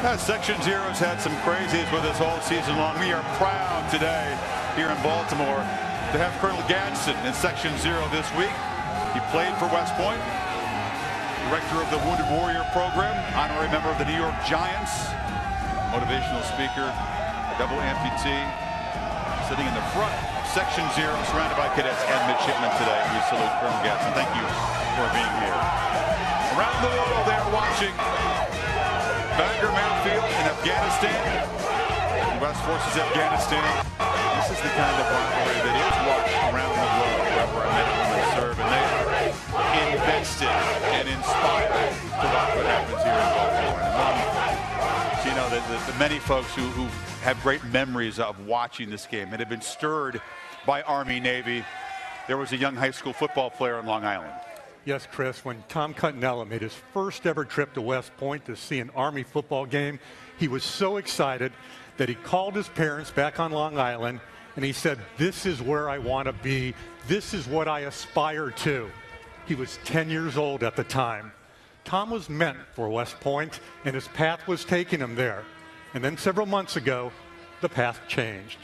Section Zero's had some crazies with us all season long. We are proud today here in Baltimore to have Colonel Gadsden in Section Zero this week. He played for West Point, director of the Wounded Warrior Program, honorary member of the New York Giants, motivational speaker, double amputee, sitting in the front of Section Zero, surrounded by cadets and midshipmen today. We salute Colonel Gadsden. Thank you for being here. Around the world, they're watching Bagger Mayfield in Afghanistan, U.S. Forces Afghanistan. This is the kind of rivalry that is watched around the globe wherever our men and women serve, and they are invested and inspired to watch what happens here in Baltimore. And so, you know, the many folks who have great memories of watching this game and have been stirred by Army Navy. There was a young high school football player on Long Island. Yes, Chris, when Tom Cutella made his first ever trip to West Point to see an Army football game, he was so excited that he called his parents back on Long Island and he said, "This is where I want to be. This is what I aspire to." He was 10 years old at the time. Tom was meant for West Point and his path was taking him there. And then several months ago, the path changed.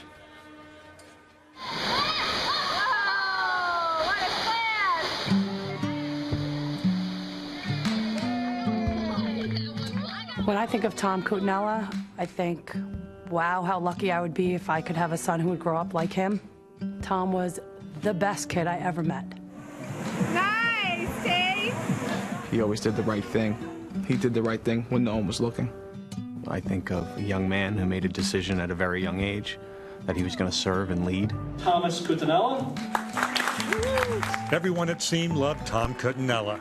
When I think of Tom Cutella, I think, wow, how lucky I would be if I could have a son who would grow up like him. Tom was the best kid I ever met. Nice, Dave! He always did the right thing. He did the right thing when no one was looking. I think of a young man who made a decision at a very young age that he was going to serve and lead. Thomas Cutinella. Everyone, it seemed, loved Tom Cutella.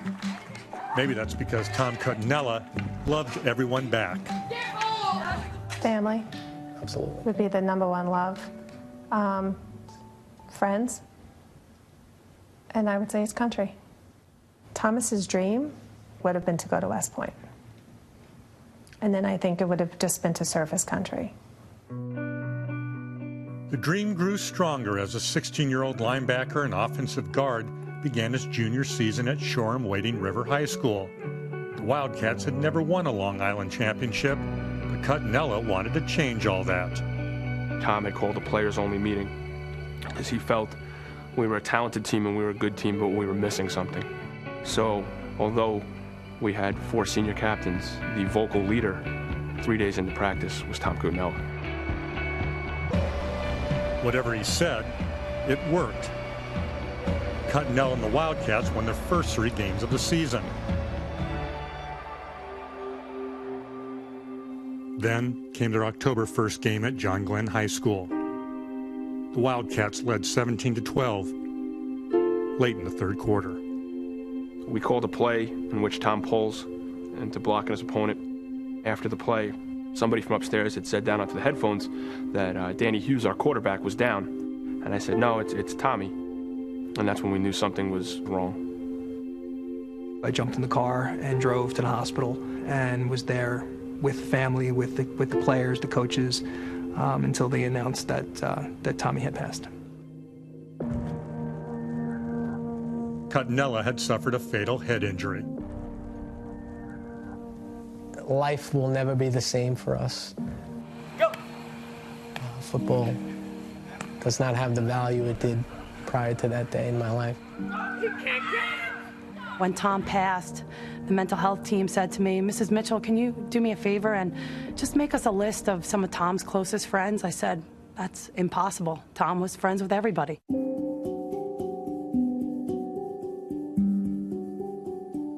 Maybe that's because Tom Cutella loved everyone back. Family. Absolutely. Would be the number one love. Friends. And I would say his country. Thomas's dream would have been to go to West Point. And then I think it would have just been to serve his country. The dream grew stronger as a 16-year-old linebacker and offensive guard began his junior season at Shoreham-Wading River High School. The Wildcats had never won a Long Island championship, but Cutinella wanted to change all that. Tom had called a players-only meeting because he felt we were a talented team and we were a good team, but we were missing something. So, although we had 4 senior captains, the vocal leader 3 days into practice was Tom Cutella. Whatever he said, it worked. Cutinella and the Wildcats won their first 3 games of the season. Then came their October 1st game at John Glenn High School. The Wildcats led 17-12 late in the third quarter. We called a play in which Tom pulls into blocking his opponent. After the play, somebody from upstairs had said down onto the headphones that Danny Hughes, our quarterback, was down. And I said, no, it's Tommy. And that's when we knew something was wrong. I jumped in the car and drove to the hospital and was there with family, with the players, the coaches, until they announced that Tommy had passed. Cutinella had suffered a fatal head injury. Life will never be the same for us. Go! Football does not have the value it did prior to that day in my life. When Tom passed, the mental health team said to me, "Mrs. Mitchell, can you do me a favor and just make us a list of some of Tom's closest friends?" I said, "That's impossible. Tom was friends with everybody."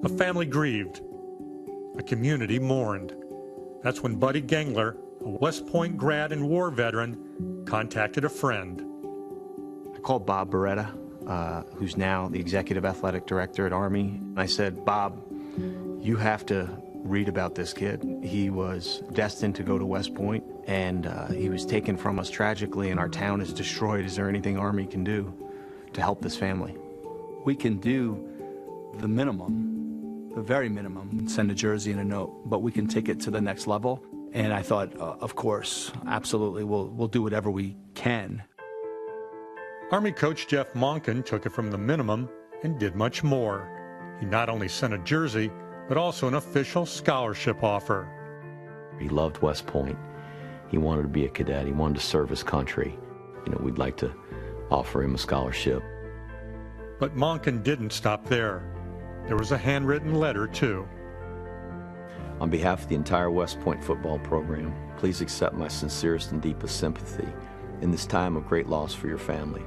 A family grieved. A community mourned. That's when Buddy Gangler, a West Point grad and war veteran, contacted a friend. I called Bob Beretta, who's now the executive athletic director at Army. I said, "Bob, you have to read about this kid. He was destined to go to West Point, and he was taken from us tragically, and our town is destroyed. Is there anything Army can do to help this family?" We can do the minimum, the very minimum, send a jersey and a note, but we can take it to the next level. And I thought, of course, absolutely, we'll do whatever we can. Army coach Jeff Monken took it from the minimum and did much more. He not only sent a jersey, but also an official scholarship offer. He loved West Point. He wanted to be a cadet. He wanted to serve his country. You know, we'd like to offer him a scholarship. But Monken didn't stop there. There was a handwritten letter, too. On behalf of the entire West Point football program, please accept my sincerest and deepest sympathy in this time of great loss for your family.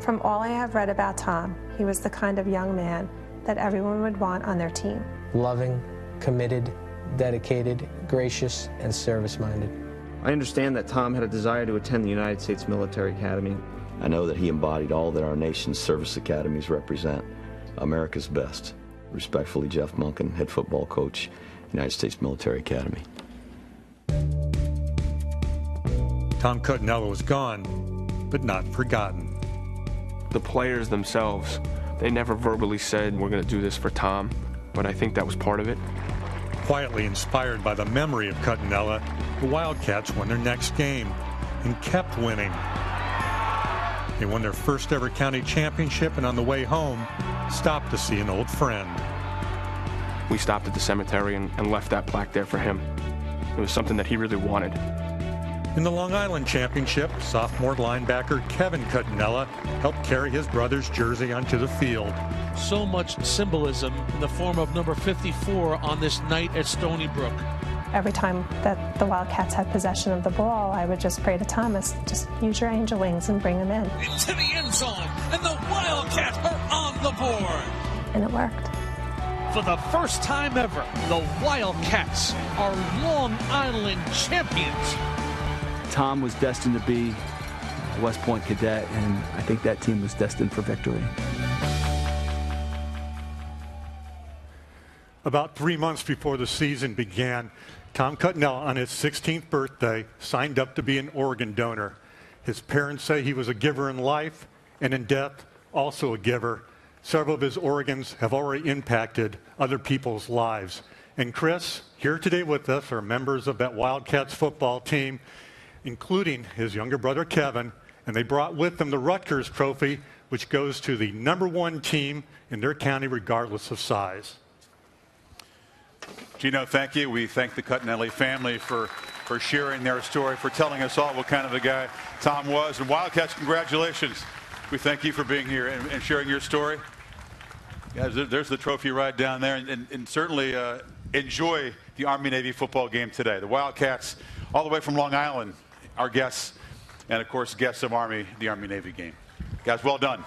From all I have read about Tom, he was the kind of young man that everyone would want on their team. Loving, committed, dedicated, gracious, and service-minded. I understand that Tom had a desire to attend the United States Military Academy. I know that he embodied all that our nation's service academies represent, America's best. Respectfully, Jeff Monken, head football coach, United States Military Academy. Tom Cutella was gone, but not forgotten. The players themselves, they never verbally said, we're going to do this for Tom, but I think that was part of it. Quietly inspired by the memory of Cutinella, the Wildcats won their next game and kept winning. They won their first ever county championship, and on the way home, stopped to see an old friend. We stopped at the cemetery and left that plaque there for him. It was something that he really wanted. In the Long Island Championship, sophomore linebacker Kevin Cutinella helped carry his brother's jersey onto the field. So much symbolism in the form of number 54 on this night at Stony Brook. Every time that the Wildcats had possession of the ball, I would just pray to Thomas, just use your angel wings and bring him in. Into the end zone, and the Wildcats are on the board. And it worked. For the first time ever, the Wildcats are Long Island champions. Tom was destined to be a West Point cadet, and I think that team was destined for victory. About 3 months before the season began, Tom Cutella, on his 16th birthday, signed up to be an organ donor. His parents say he was a giver in life, and in death, also a giver. Several of his organs have already impacted other people's lives. And Chris, here today with us are members of that Wildcats football team, including his younger brother Kevin, and they brought with them the Rutgers Trophy, which goes to the #1 team in their county regardless of size. Gino, thank you. We thank the Cutinella family for sharing their story, for telling us all what kind of a guy Tom was. And Wildcats, congratulations. We thank you for being here and sharing your story. Guys, there's the trophy right down there. And certainly enjoy the Army-Navy football game today. The Wildcats, all the way from Long Island, our guests, and, of course, guests of Army, the Army-Navy game. Guys, well done.